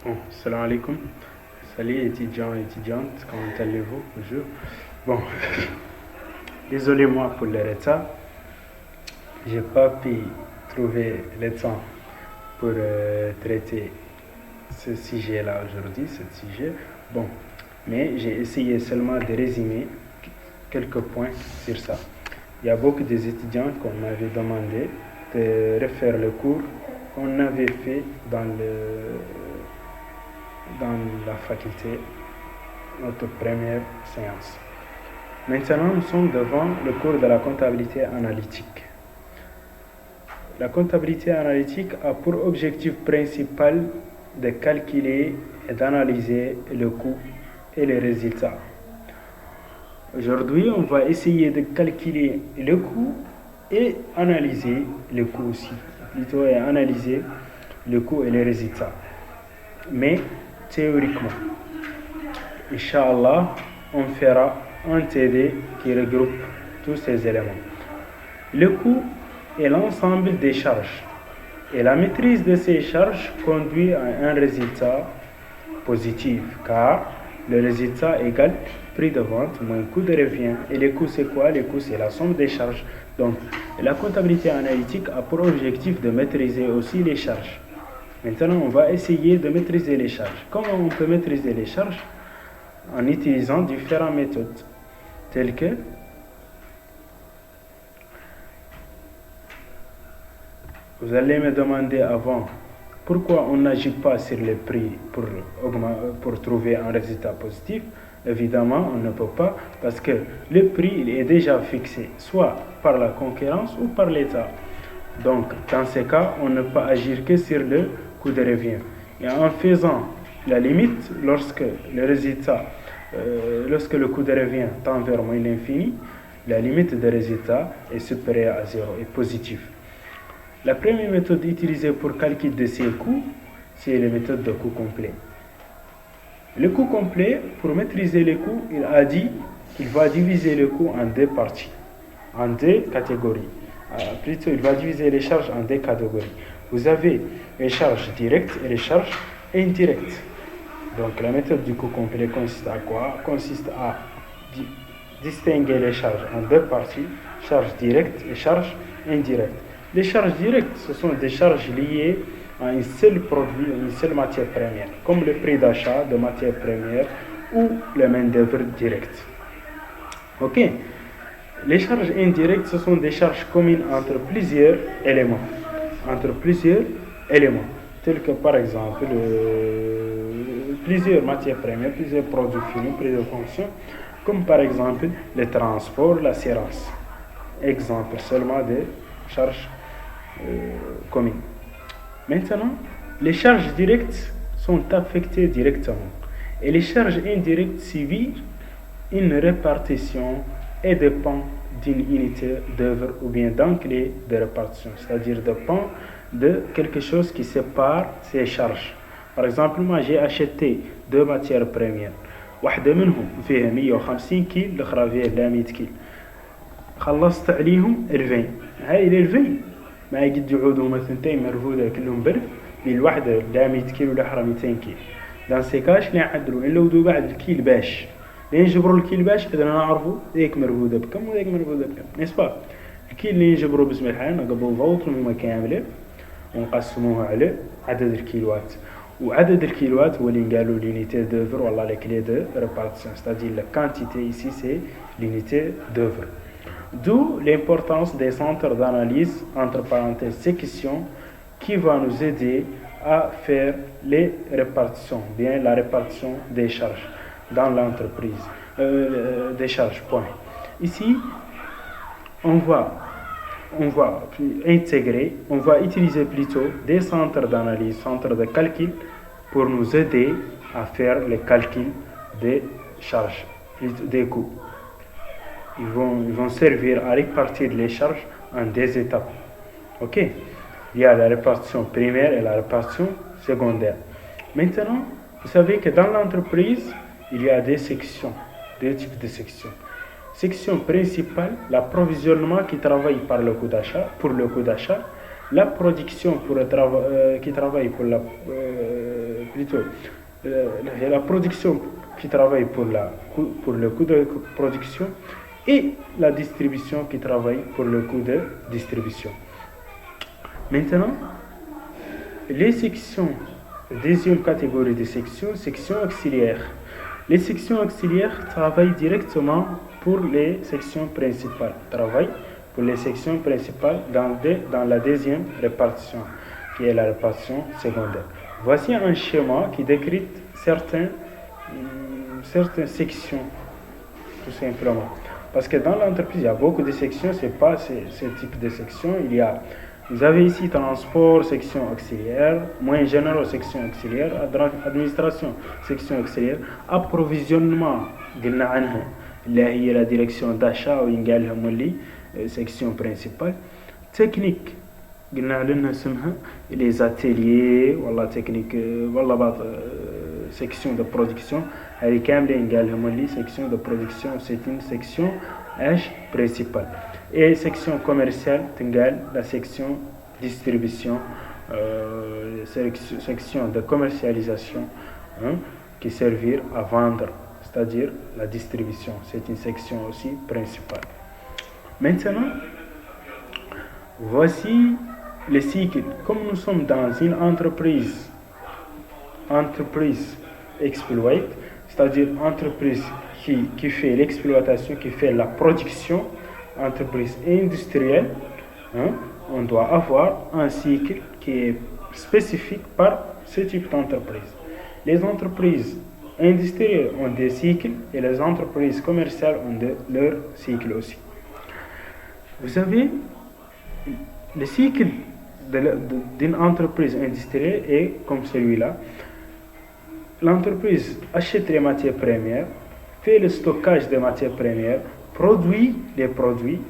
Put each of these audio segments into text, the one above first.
Bon, salam alaikum. Salut étudiants et étudiantes, comment allez-vous? Bonjour. Bon, désolé moi pour le retard. J'ai pas pu trouver le temps pour traiter ce sujet-là aujourd'hui, ce sujet. Bon, mais j'ai essayé seulement de résumer quelques points sur ça. Il y a beaucoup d'étudiants qu'on m'avait demandé de refaire le cours qu'on avait fait dans la faculté, notre première séance. Maintenant, nous sommes devant le cours de la comptabilité analytique. La comptabilité analytique a pour objectif principal de calculer et d'analyser le coût et les résultats. Aujourd'hui, on va essayer de calculer le coût et analyser le coût aussi. Plutôt analyser le coût et les résultats. Mais théoriquement, Inch'Allah, on fera un TD qui regroupe tous ces éléments. Le coût est l'ensemble des charges et la maîtrise de ces charges conduit à un résultat positif car le résultat égale prix de vente moins coût de revient. Et les coûts c'est quoi? Les coûts c'est la somme des charges. Donc la comptabilité analytique a pour objectif de maîtriser aussi les charges. Maintenant on va essayer de maîtriser les charges. Comment on peut maîtriser les charges? En utilisant différentes méthodes telles que vous allez me demander avant pourquoi on n'agit pas sur les prix pour trouver un résultat positif. Évidemment, on ne peut pas parce que le prix il est déjà fixé, soit par la concurrence ou par l'État. Donc, dans ces cas, on ne peut agir que sur le coût de revient. Et en faisant la limite, lorsque le coût de revient tend vers moins l'infini, la limite de résultat est supérieure à 0 et positive. La première méthode utilisée pour calculer ces coûts, c'est la méthode de coût complet. Le coût complet, pour maîtriser les coûts, il a dit qu'il va diviser le coût en deux parties, en deux catégories. Plutôt, il va diviser les charges en deux catégories. Vous avez les charges directes et les charges indirectes. Donc, la méthode du coût complet consiste à quoi? Consiste à distinguer les charges en deux parties, charges directes et charges indirectes. Les charges directes, ce sont des charges liées à un seul produit, une seule matière première, comme le prix d'achat de matière première ou la main-d'œuvre directe. Ok? Les charges indirectes, ce sont des charges communes entre plusieurs éléments. Tels que par exemple plusieurs matières premières, plusieurs produits finis, plusieurs fonctions, comme par exemple le transport, l'assurance. Exemple seulement des charges communes. Maintenant, les charges directes sont affectées directement et les charges indirectes subissent une répartition et dépendent d'une unité d'œuvre ou bien d'un clé de répartition, c'est-à-dire dépend de quelque chose qui sépare ces charges. Par exemple, moi j'ai acheté deux matières premières. واحدة منهم فيها 150 كيل الأخرى فيها 100 كيل. خلصت عليهم 20. هاي ال 20 ما يقد يعودوا هما ثنتين مرفوضة كلهم برد. الواحدة لا 100 كيلو والأخرى 200 كيل. دان سي كاش اللي نعدلوا نلودوا بعد الكيل باش. لين نجبروا الكيل باش إذا نعرفوا ذيك مرفوضة بكم وذيك مرفوضة بكم. نسبة الكيل اللي نجبروا بسم الله نقبلوا فوتر هما كاملة ونقسموها على عدد الكيلوات. وعدد الكيلوات هو اللي قالوا l'unité d'œuvre ولا la clé de répartition, c'est-à-dire la quantité ici c'est l'unité d'œuvre. D'où l'importance des centres d'analyse entre parenthèses sections qui va nous aider à faire les répartitions, bien la répartition des charges dans l'entreprise, des charges, point. Ici, on va intégrer, on va utiliser plutôt des centres d'analyse, centres de calcul pour nous aider à faire le calcul des charges, des coûts. Ils vont servir à répartir les charges en deux étapes. Ok? Il y a la répartition primaire et la répartition secondaire. Maintenant, vous savez que dans l'entreprise, il y a deux sections, deux types de sections. Section principale, l'approvisionnement qui travaille pour le coût d'achat, la production qui travaille pour plutôt la production qui travaille pour le coût de production et la distribution qui travaille pour le coût de distribution. Maintenant, les sections, deuxième catégorie de sections, sections auxiliaires. Les sections auxiliaires travaillent directement pour les sections principales, dans la deuxième répartition, qui est la répartition secondaire. Voici un schéma qui décrit certaines sections, tout simplement. Parce que dans l'entreprise, il y a beaucoup de sections, ce n'est pas ce type de sections. Vous avez ici transport, section auxiliaire, moyens généraux, section auxiliaire, administration, section auxiliaire, approvisionnement, là il y a la direction d'achat ou section principale, technique, les ateliers, voilà technique, voilà section de production, avec section de production, c'est une section principale. Et section commerciale, la section distribution, section de commercialisation, qui servir à vendre, c'est-à-dire la distribution. C'est une section aussi principale. Maintenant, voici le cycle. Comme nous sommes dans une entreprise exploit, c'est-à-dire entreprise qui fait l'exploitation, qui fait la production, entreprise industrielle, on doit avoir un cycle qui est spécifique par ce type d'entreprise. Les entreprises industrielles ont des cycles et les entreprises commerciales ont leur cycle aussi. Vous avez le cycle d'une entreprise industrielle est comme celui-là. L'entreprise achète les matières premières, fait le stockage des matières premières, produit les produits,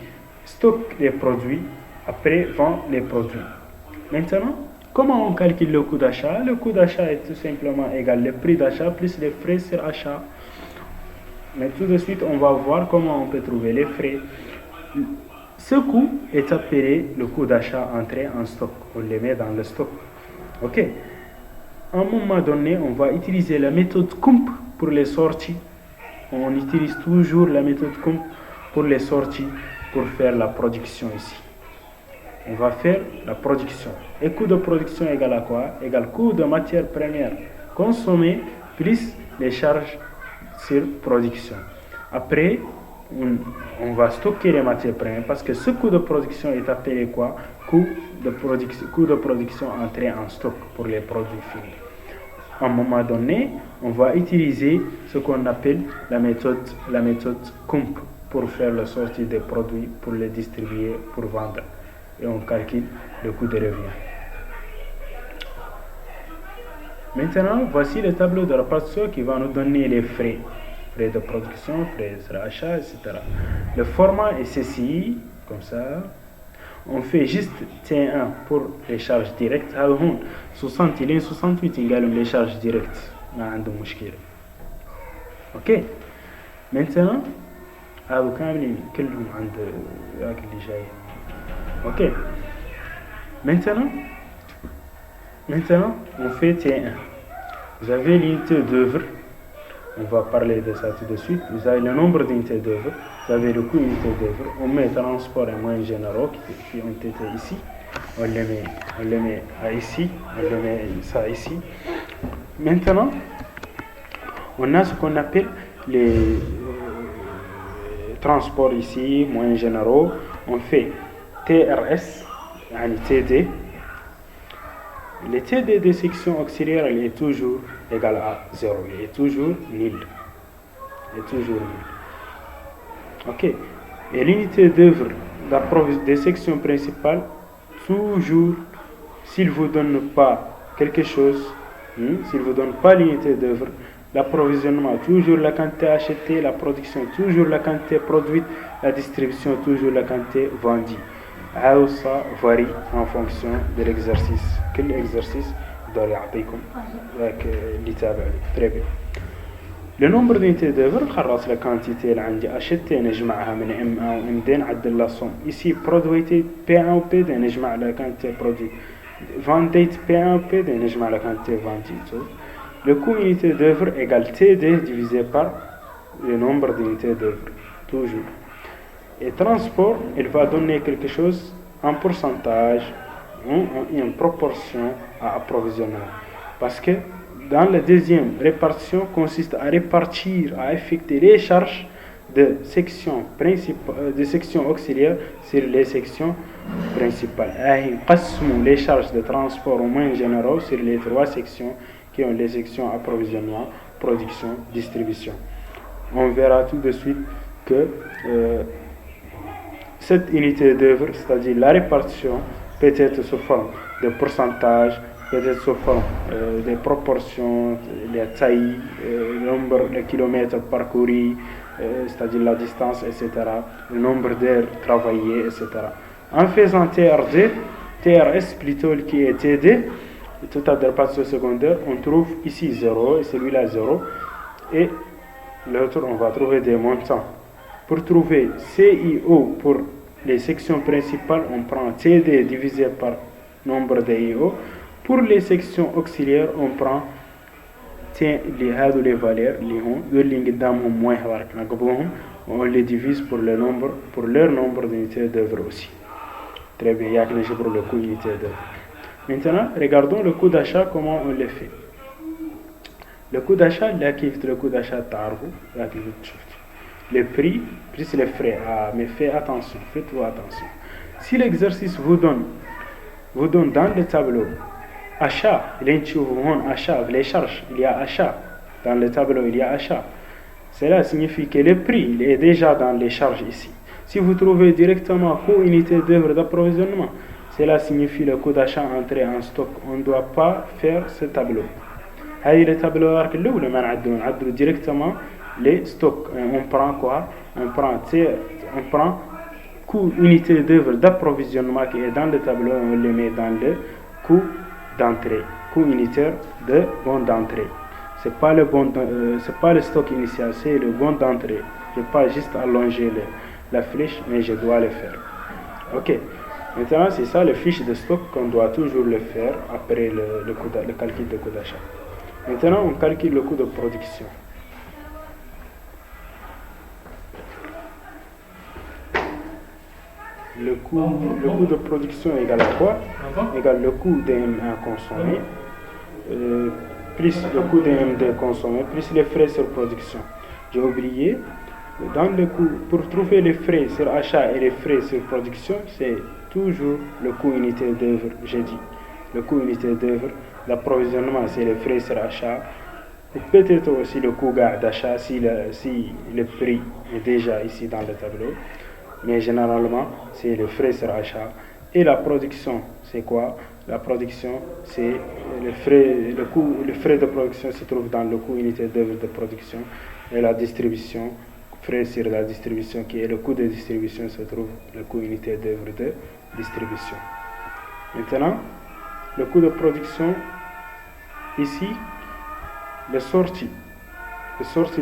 stocke les produits, après vend les produits. Maintenant, comment on calcule le coût d'achat? Le coût d'achat est tout simplement égal le prix d'achat plus les frais sur achat. Mais tout de suite, on va voir comment on peut trouver les frais. Ce coût est appelé le coût d'achat entré en stock. On les met dans le stock. Ok. À un moment donné, on va utiliser la méthode COMP pour les sorties. On utilise toujours la méthode COMP pour les sorties pour faire la production ici. On va faire la production. Et coût de production égale à quoi? Égale coût de matière première consommée plus les charges sur production. Après, on va stocker les matières premières parce que ce coût de production est appelé quoi? Coût de production entré en stock pour les produits finis. À un moment donné, on va utiliser ce qu'on appelle la méthode COMP pour faire la sortie des produits, pour les distribuer, pour vendre. Et on calcule le coût de revient. Maintenant, voici le tableau de répartition qui va nous donner les frais. Frais de production, frais d'achat, etc. Le format est ceci, comme ça. On fait juste T1 pour les charges directes. 60 إلى 68 نقالهم les charges directes. ما عندهم مشكلة. اوكي. Maintenant, هاو كاملين كلهم عند ذاك اللي جاي. Ok. Maintenant, on fait T1. Vous avez l'unité d'œuvre. On va parler de ça tout de suite. Vous avez le nombre d'unités d'œuvre. Vous avez le coût d'unité d'œuvre. On met transport et moyens généraux qui ont été ici. On les met ici. On les met ça ici. Maintenant, on a ce qu'on appelle les transports ici, moyens généraux. On fait TRS, TD. Le TD des sections auxiliaires il est toujours égal à 0, il est toujours nul. Ok. Et l'unité d'œuvre des sections principales, toujours, s'il ne vous donne pas quelque chose, s'il ne vous donne pas l'unité d'œuvre, l'approvisionnement, toujours la quantité achetée, la production, toujours la quantité produite, la distribution, toujours la quantité vendue. Ça varie en fonction de l'exercice. Quel exercice doit يعطيكم اللي تابع très bien. Le nombre d'unités d'œuvre خلص la quantité اللي عندي achetée نجمعها من M1 و M2 نعدل la somme. Ici produité P1 و P2 نجمع la quantité produite vendite P1 PD نجمع la quantité vendite. Le coût unité d'œuvre égale TD divisé par le nombre d'unités d'œuvre, toujours. Et transport, il va donner quelque chose en pourcentage, en proportion à approvisionnement. Parce que dans la deuxième répartition consiste à répartir, à effectuer les charges de sections auxiliaires sur les sections principales. نقسموا les charges de transport aux moyens généraux sur les trois sections qui ont les sections approvisionnement, production, distribution. On verra tout de suite que cette unité d'œuvre, c'est-à-dire la répartition, peut être sous forme de pourcentage, peut être sous forme des proportions, les tailles, le nombre de kilomètres parcourus, c'est-à-dire la distance, etc., le nombre d'heures travaillées, etc. En faisant TRS plutôt qui est TD, total de répartition secondaire, on trouve ici 0 et celui-là 0, et l'autre on va trouver des montants. Pour trouver CIO pour les sections principales, on prend TD divisé par nombre de IO. Pour les sections auxiliaires, on prend les valeurs, on les divise pour leur nombre d'unités d'œuvre aussi. Très bien, il y a que pour le coût d'unité d'œuvre. Maintenant, regardons le coût d'achat, comment on le fait. Le coût d'achat, le coût d'achat le prix plus les frais. Mais faites attention. Si l'exercice vous donne dans le tableau achat, les charges, il y a achat. Dans le tableau, il y a achat. Cela signifie que le prix il est déjà dans les charges ici. Si vous trouvez directement coût unité d'œuvre d'approvisionnement, cela signifie le coût d'achat entré en stock. On ne doit pas faire ce tableau. Le tableau on directement les stocks. On prend quoi? On prend coût unité d'œuvre d'approvisionnement qui est dans le tableau, on le met dans le coût d'entrée, coût unitaire de bon d'entrée. C'est pas le stock initial, c'est le bon d'entrée. Je ne vais pas juste allonger la flèche, mais je dois le faire. Ok. Maintenant, c'est ça le fiche de stock qu'on doit toujours le faire après le calcul de coût d'achat. Maintenant, on calcule le coût de production. Le coût de production égale à quoi? Égale le coût d'M1 consommé, plus le coût d'M2 consommé, plus les frais sur production. J'ai oublié, dans le coût, pour trouver les frais sur achat et les frais sur production, c'est toujours le coût unité d'œuvre, j'ai dit. Le coût unité d'œuvre d'approvisionnement, c'est les frais sur achat. Et peut-être aussi le coût d'achat si le prix est déjà ici dans le tableau. Mais généralement, c'est le frais sur achat. Et la production, c'est quoi? La production, c'est le frais de production se trouve dans le coût unité d'œuvre de production. Et la distribution, frais sur la distribution, qui est le coût de distribution, se trouve le coût unité d'œuvre de distribution. Maintenant, le coût de production, ici, les sorties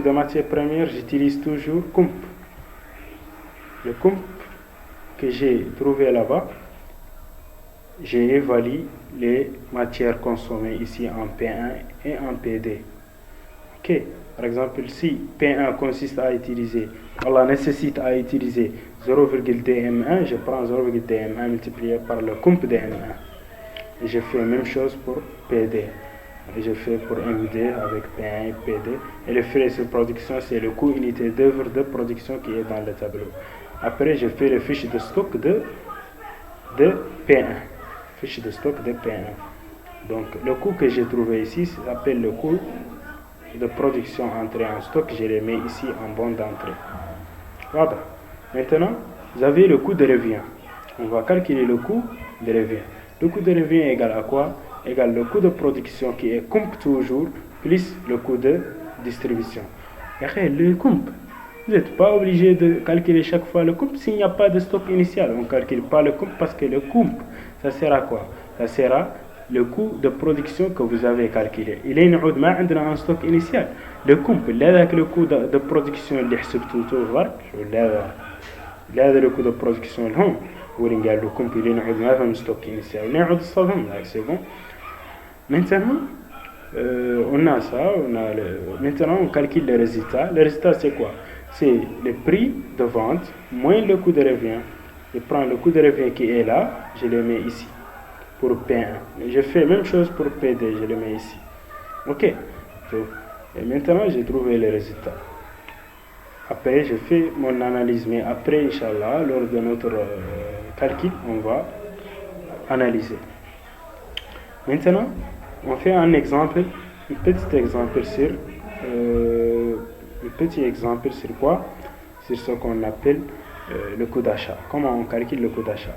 de matières premières, j'utilise toujours COMP. Le COMP que j'ai trouvé là-bas, j'ai évalué les matières consommées ici en P1 et en PD. Ok, par exemple, si P1 consiste à utiliser, nécessite à utiliser 0,2M1, je prends 0,2M1 multiplié par le COMP de M1. Et je fais la même chose pour PD. Et je fais pour MD avec P1 et PD. Et le frais de production, c'est le coût unité d'œuvre de production qui est dans le tableau. Après, je fais le fiche de stock de P1. Fiche de stock de P1. Donc, le coût que j'ai trouvé ici s'appelle le coût de production entrée en stock. Je le mets ici en bon d'entrée. Voilà. Maintenant, vous avez le coût de revient. On va calculer le coût de revient. Le coût de revient est égal à quoi? Égal le coût de production qui est COMP toujours, plus le coût de distribution. Et le COMP, vous n'êtes pas obligé de calculer chaque fois le COMP s'il n'y a pas de stock initial. On ne calcule pas le COMP parce que le COMP, ça sert à quoi? Ça sert à le coût de production que vous avez calculé. Il est un stock initial. Le COMP, le coût de production اللي حسبته le coût de production ولين قال له كومبيلي نعود ما فهم ستوك initial نعود الصدم là c'est bon maintenant on a ça maintenant on calcule les résultats c'est quoi, c'est le prix de vente moins le coût de revient. Je prends le coût de revient qui est là, je le mets ici pour P1. Je fais la même chose pour P2, je le mets ici. Ok, et maintenant j'ai trouvé les résultats. Après, je fais mon analyse, mais après, Inch'Allah, lors de notre calcul, on va analyser. Maintenant, on fait un exemple, un petit exemple sur quoi? Sur ce qu'on appelle le coût d'achat. Comment on calcule le coût d'achat?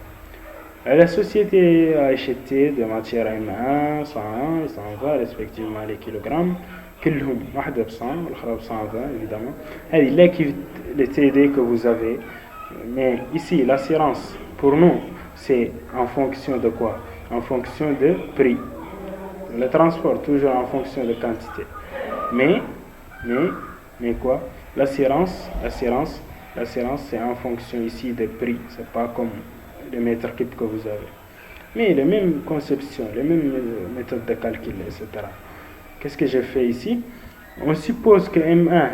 La société a acheté des matières M1, 101 et 120 respectivement les kilogrammes. كلهم واحدة ب 100 والأخرى ب 120 évidemment. هذه les TD que vous avez. Mais ici, l'assurance, pour nous, c'est en fonction de quoi? En fonction de prix. Le transport, toujours en fonction de quantité. Mais quoi? L'assurance, c'est en fonction ici des prix. C'est pas comme le mètre cube que vous avez. Mais les mêmes conceptions, les mêmes méthodes de calcul, etc. Qu'est-ce que j'ai fait ici? On suppose que M1,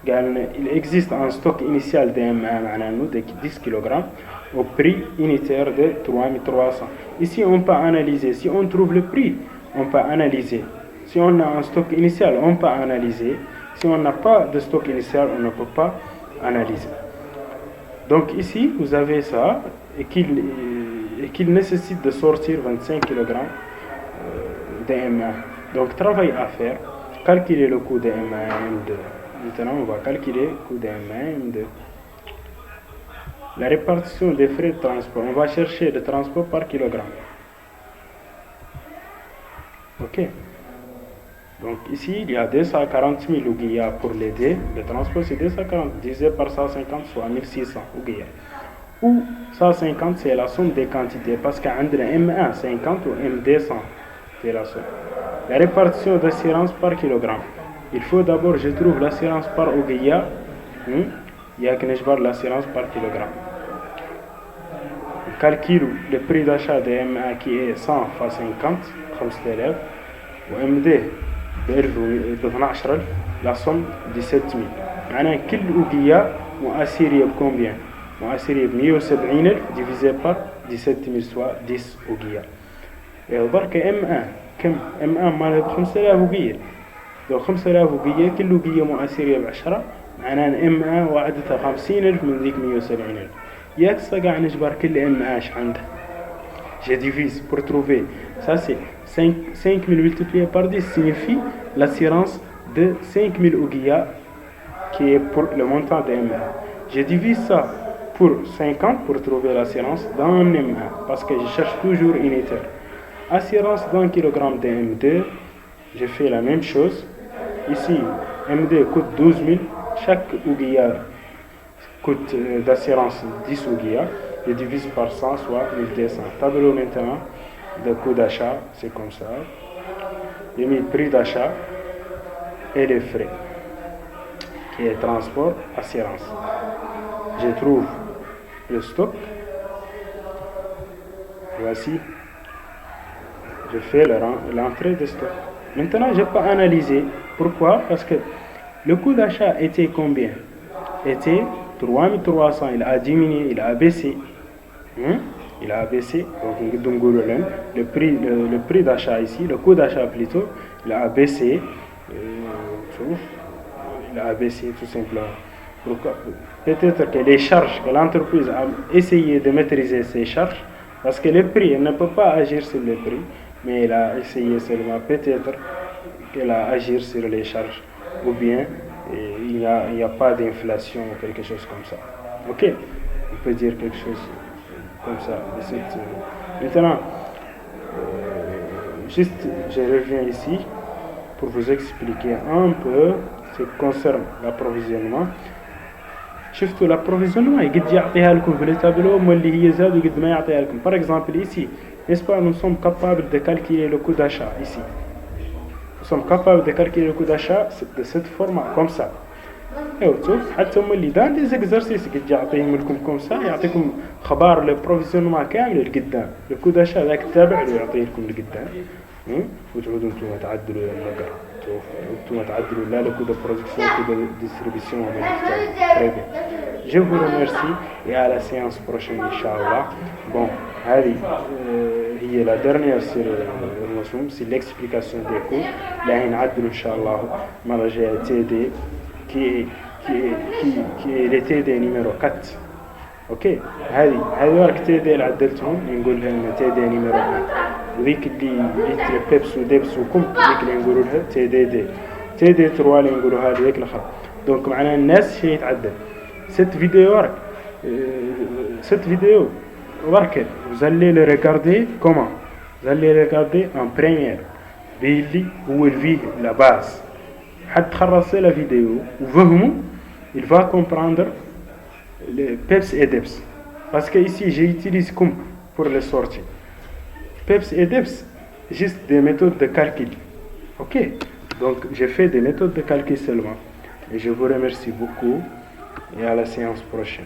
il existe un stock initial de M1 de 10 kg au prix unitaire de 3300. Ici, on peut analyser. Si on trouve le prix, on peut analyser. Si on a un stock initial, on peut analyser. Si on n'a pas de stock initial, on ne peut pas analyser. Donc ici, vous avez ça et qu'il nécessite de sortir 25 kg de M1. Donc, travail à faire, calculer le coût de M1 et M2. Maintenant, on va calculer le coût de M1 et M2. La répartition des frais de transport, on va chercher le transport par kilogramme. Ok. Donc, ici, il y a 240 000 ouguiya pour les D. Le transport, c'est 240 divisé par 150, soit 1600 ouguiya. Ou 150, c'est la somme des quantités, parce qu'entre M1 50 ou M2 100, c'est la somme. La répartition d'assurance par kilogramme. Il faut d'abord, je trouve l'assurance par ouguiya. Il y a que l'assurance par kilogramme. Calcule le prix d'achat de M1 qui est 100 fois 50, 5000. Ou M2, la somme 17 000. معناها كل ouguiya مؤثرية بcombien? مؤثرية ب 170 000 divisé par 17 000 soit 10 ouguiya. Et برك M1 كم؟ M1 مالها ب 5000 ouguiya. لو 5000 ouguiya كل ouguiya مؤثرية ب 10 معناها M1 وعدتها 50,000 من ذيك 170,000. ياك قاعد نجبر كل M1 ايش عنده. Je divise pour trouver. Ça c'est 5 000 multiplié par 10 signifie l'assurance de 5 000 ouguiya qui est pour le montant de M1. Je divise ça pour 50 pour trouver l'assurance dans M1 parce que je cherche toujours unitaire. Assurance d'un kilogramme de M2, je fais la même chose. Ici, M2 coûte 12 000. Chaque ouguiya coûte d'assurance 10 ouguiya. Je divise par 100, soit 1200. Tableau maintenant de coût d'achat, c'est comme ça. J'ai mis prix d'achat et les frais, qui est transport, assurance. Je trouve le stock. Voici. Je fais l'entrée de stock. Maintenant, je peux analyser. Pourquoi? Parce que le coût d'achat était combien? Était 3300. Il a diminué, il a baissé. Il a baissé. Donc, le prix d'achat ici, le coût d'achat plutôt, il a baissé. Il a baissé tout simplement. Pourquoi? Peut-être que les charges, que l'entreprise a essayé de maîtriser ses charges, parce que le prix, elle ne peut pas agir sur le prix, mais elle a essayé seulement peut-être qu'elle a agi sur les charges, ou bien il n'y a pas d'inflation ou quelque chose comme ça. Ok? On peut dire quelque chose comme ça. Maintenant, juste, je reviens ici pour vous expliquer un peu ce qui concerne l'approvisionnement. شفتوا l'approvisionnement يقد يعطيها لكم في التابلو واللي هي زاد وقد ما يعطيها لكم. Par exemple ici, n'est-ce pas, nous sommes capables de calculer le coût d'achat ici. Nous sommes capables de calculer le coût d'achat de cette forme comme ça. ايوا شوف حتى هما اللي دار دي زيكزارسيس قد يعطيهم لكم كومسا يعطيكم خبار لو بروفيسيونمون كامل لقدام لو داشا هذاك التابع له يعطيه لكم لقدام وتعودوا نتوما تعدلوا يا المقر نتوما تعدلوا لا لو كود برودكسيون كود ديستريبيسيون تري بيان جو vous remercie et à la séance prochaine inchallah bon هذه هي لا dernière sur الرسوم c'est l'explication des cours اللي نعدلوا ان شاء الله المره الجايه تي دي qui est le TD numéro 4 اوكي هذه راك TD اللي عدلتهم نقول لهم TD numéro 1 وذيك اللي بيبس ودبس وكم ذيك اللي نقولوا لها TD TD 3 اللي نقولوها هذيك الاخرى دونك معناها الناس شي يتعدل cette vidéo راك vous allez le regarder comment vous allez le regarder en première باللي هو الفي لا باس حد تخلص la vidéo وفهموا il va comprendre le PEPS et DEPS parce que ici j'utilise comme pour les sorties PEPS et DEPS juste des méthodes de calcul ok donc j'ai fait des méthodes de calcul seulement et je vous remercie beaucoup et à la séance prochaine.